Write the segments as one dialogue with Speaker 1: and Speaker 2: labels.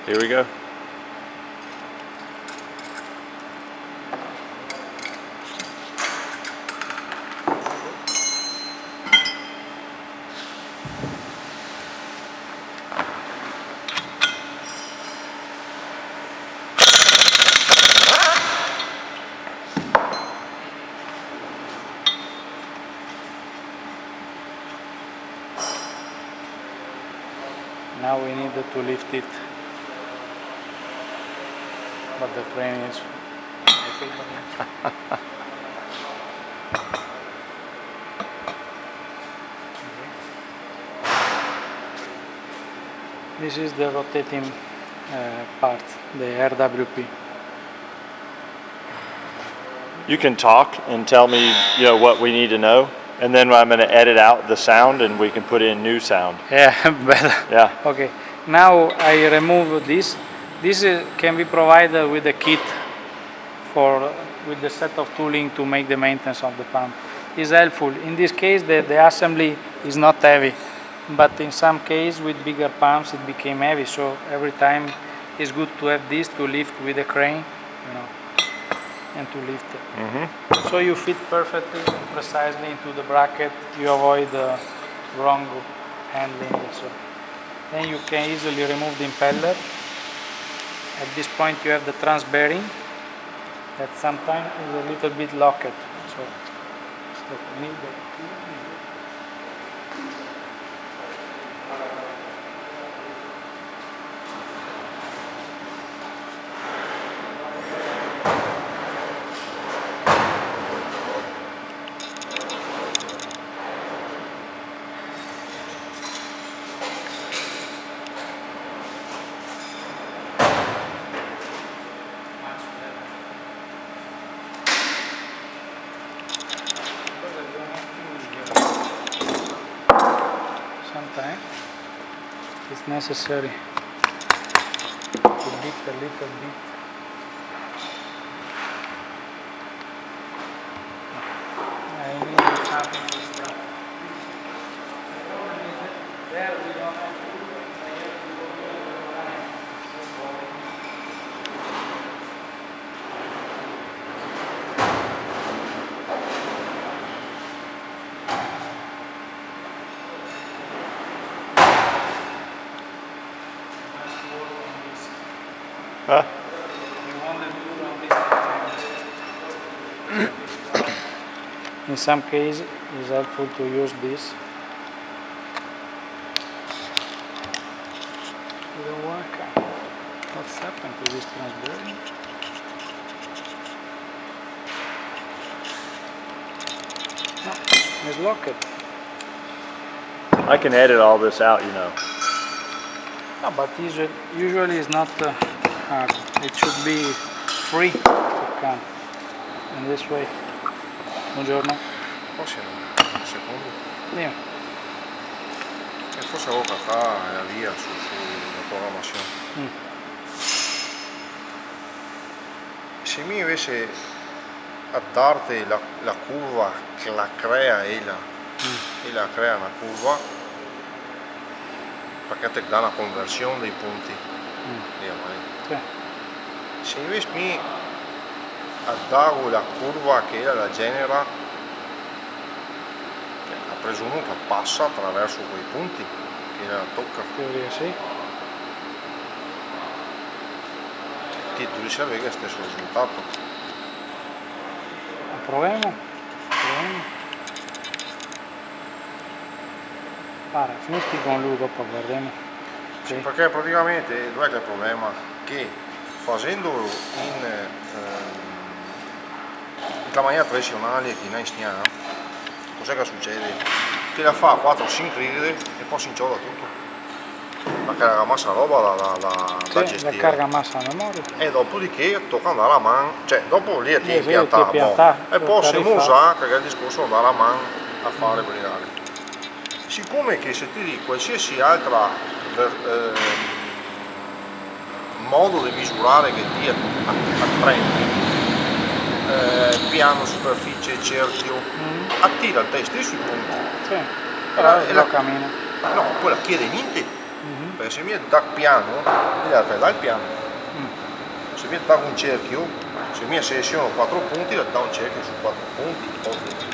Speaker 1: Here we go.
Speaker 2: Now we need to lift it, but the crane is This is the rotating part, the RWP.
Speaker 1: You can talk and tell me, what we need to know, and then I'm going to edit out the sound, and we can put in new sound.
Speaker 2: Yeah, better.
Speaker 1: Yeah.
Speaker 2: Okay. Now I remove this. This can be provided with a kit with the set of tooling to make the maintenance of the pump. It's helpful. In this case, the assembly is not heavy, but in some case with bigger pumps it became heavy. So every time it's good to have this to lift with a crane, and to lift it.
Speaker 1: Mm-hmm.
Speaker 2: So you fit perfectly, precisely into the bracket. You avoid wrong handling. So then you can easily remove the impeller. At this point you have the trans bearing that sometimes is a little bit locked. So we need sometimes it's necessary to beat a little bit. I need something extra. There we don't have to do it. I have to go to the line.
Speaker 1: Huh?
Speaker 2: In some cases, it's helpful to use this. It don't work. What's happened to this transfer? No, it's locked.
Speaker 1: I can edit all this out,
Speaker 2: No, but usually it's not hard. It should be free to come in this way. Buongiorno.
Speaker 3: Forse un secondo.
Speaker 2: Yeah.
Speaker 3: Forse avevo acá la vía sulla programazione. Se mi invece a darte la curva che la crea ella e la crea una curva perché te dà una conversione dei punti lì avanti.
Speaker 2: Sì.
Speaker 3: Se invece mi addago la curva che ella la genera, presumo che passa attraverso quei punti che la tocca.
Speaker 2: Teoria sì.
Speaker 3: Ti dovresti avere lo stesso risultato.
Speaker 2: Proviamo. Para, finisci con lui, dopo guardiamo.
Speaker 3: Sì, perché praticamente dov'è che il problema? Che facendolo in la maniera tradizionale che noi stiamo, cos'è che succede? Che la fa 4-5 righe e poi si inchioda tutto. Perché la massa roba da gestire.
Speaker 2: La carga massa a memoria.
Speaker 3: E dopodiché tocca andare a mano, cioè dopo lì ti piantare e poi se usa che è il discorso andare a mano a fare brillare. Siccome che se ti dico qualsiasi altro modo di misurare che ti apprendi, piano, superficie, cerchio, attira il test sui punti.
Speaker 2: Sì, però lo cammina.
Speaker 3: No, poi la chiede niente. perché se mi è da piano, vedete, dal piano, se mi è da un cerchio, se mi seleziono 4 punti, da un cerchio su 4 punti, ovvio.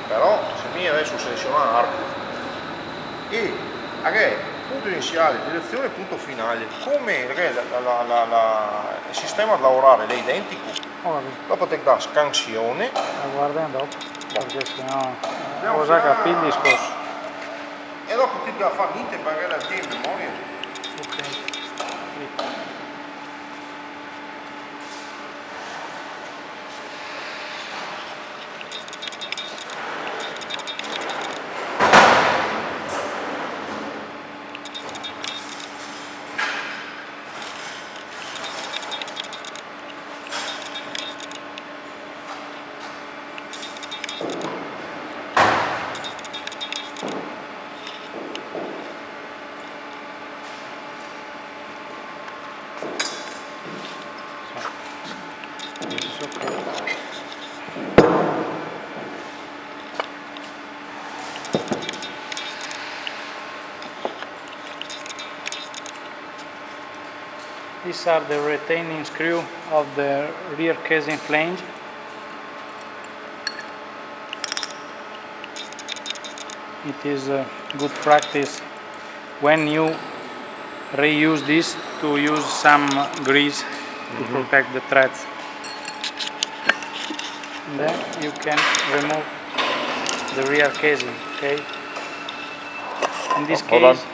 Speaker 3: Però se mi adesso seleziono arco e punto iniziale, direzione, punto finale, come il sistema da lavorare è identico, dopo te dà scansione.
Speaker 2: Guardiamo dopo, perché sennò cosa capì il discorso.
Speaker 3: E dopo ti da fare niente perché la tieni in memoria.
Speaker 2: Ok. These are the retaining screw of the rear casing flange. It is a good practice when you reuse this to use some grease to protect the threads. And then you can remove the rear casing, okay? In this
Speaker 1: Hold on.
Speaker 2: case,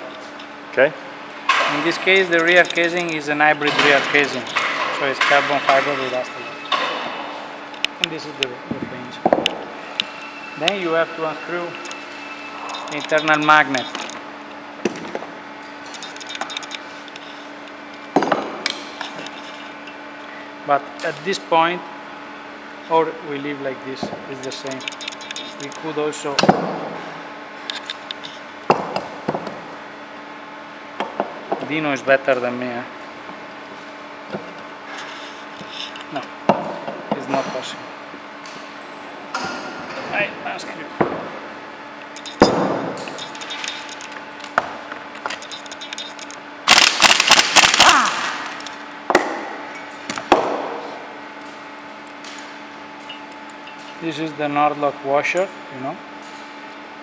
Speaker 1: Okay.
Speaker 2: in this case, the rear casing is an hybrid rear casing, so it's carbon fiber with acetylene. And this is the flange. Then you have to unscrew the internal magnet. But at this point, or we leave like this, it's the same. We could also Dino is better than me. No, it's not possible. I ask you. This is the Nordlock washer, you know.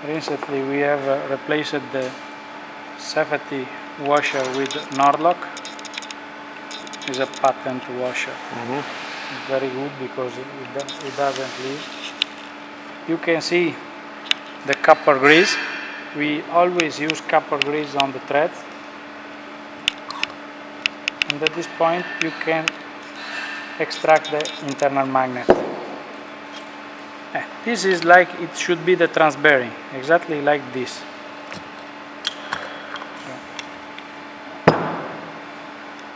Speaker 2: Recently we have replaced the safety washer with Nordlock. It's a patent washer. It's very good because it doesn't leak. You can see the copper grease. We always use copper grease on the threads. And at this point you can extract the internal magnet. This is like it should be the transbearing, exactly like this.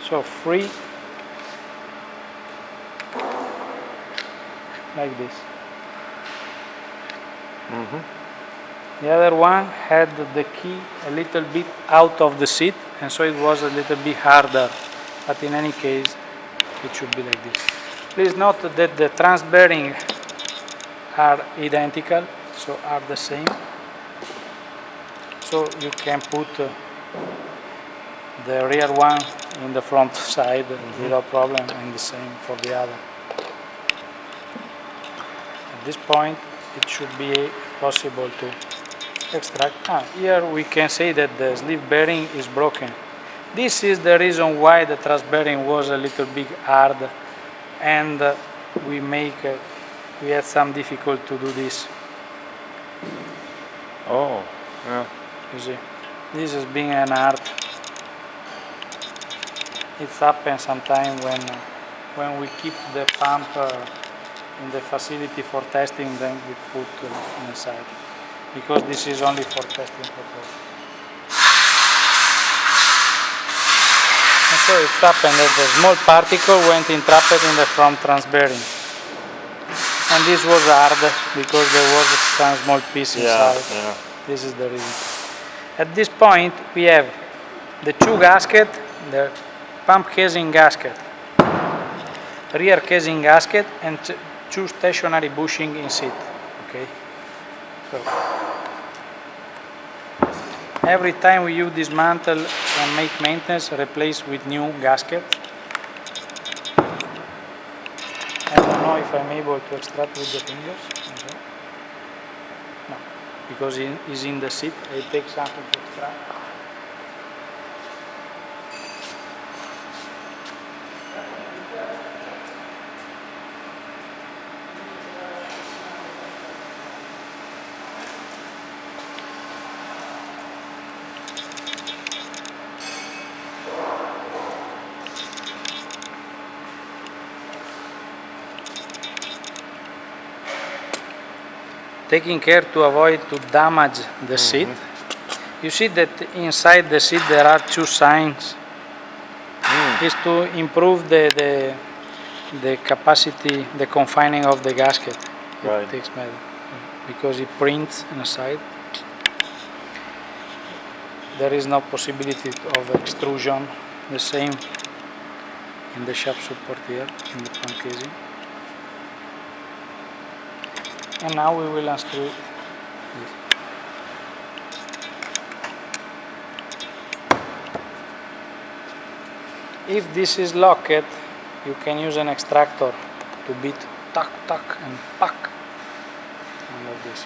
Speaker 2: So free, like this. The other one had the key a little bit out of the seat, and so it was a little bit harder. But in any case, it should be like this. Please note that the transbearing are identical, so are the same. So you can put the rear one in the front side without problem, and the same for the other. At this point, it should be possible to extract. Here we can say that the sleeve bearing is broken. This is the reason why the truss bearing was a little bit hard, and we had some difficulty to do this.
Speaker 1: Oh, yeah.
Speaker 2: You see, this is being an art. It's happened sometimes when we keep the pump in the facility for testing, then we put inside, because this is only for testing purpose. And so it's happened that a small particle went entrapped in the front transbearing. And this was hard because there was some small piece inside.
Speaker 1: Yeah.
Speaker 2: This is the reason. At this point, we have the two gaskets, the pump casing gasket, rear casing gasket, and two stationary bushing in seat. Okay. So Every time you dismantle and make maintenance, replace with new gasket. I don't know if I'm able to extract with the fingers. Okay. No, because it's in the seat. I take something to extract. Taking care to avoid to damage the seat. You see that inside the seat there are two signs. Is to improve the capacity, the confining of the gasket.
Speaker 1: Right.
Speaker 2: It takes better because it prints inside. There is no possibility of extrusion. The same in the shaft support here in the front casing. And now we will unscrew this. If this is locked, you can use an extractor to beat tuck, tuck, and puck under this.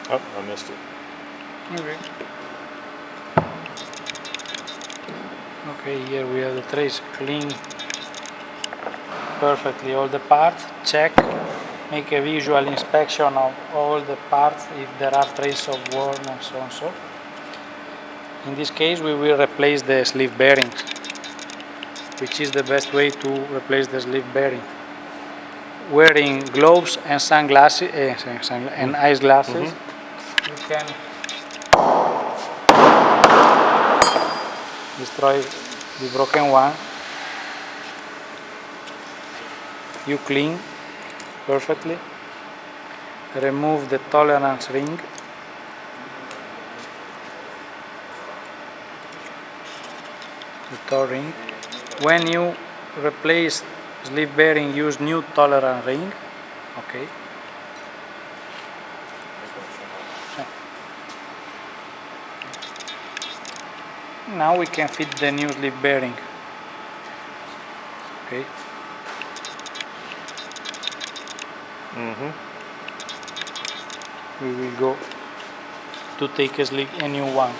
Speaker 1: Oh, I missed it.
Speaker 2: Okay. Okay, here we have the trace. Clean perfectly all the parts. Check. Make a visual inspection of all the parts if there are traces of worn and so on. So, in this case, we will replace the sleeve bearings, which is the best way to replace the sleeve bearing. Wearing gloves and sunglasses and ice glasses, you can destroy the broken one. You clean perfectly. Remove the tolerance ring. The toe ring. When you replace sleeve bearing, use new tolerance ring. Okay. Now we can fit the new sleeve bearing. Okay. We will go to take a new one.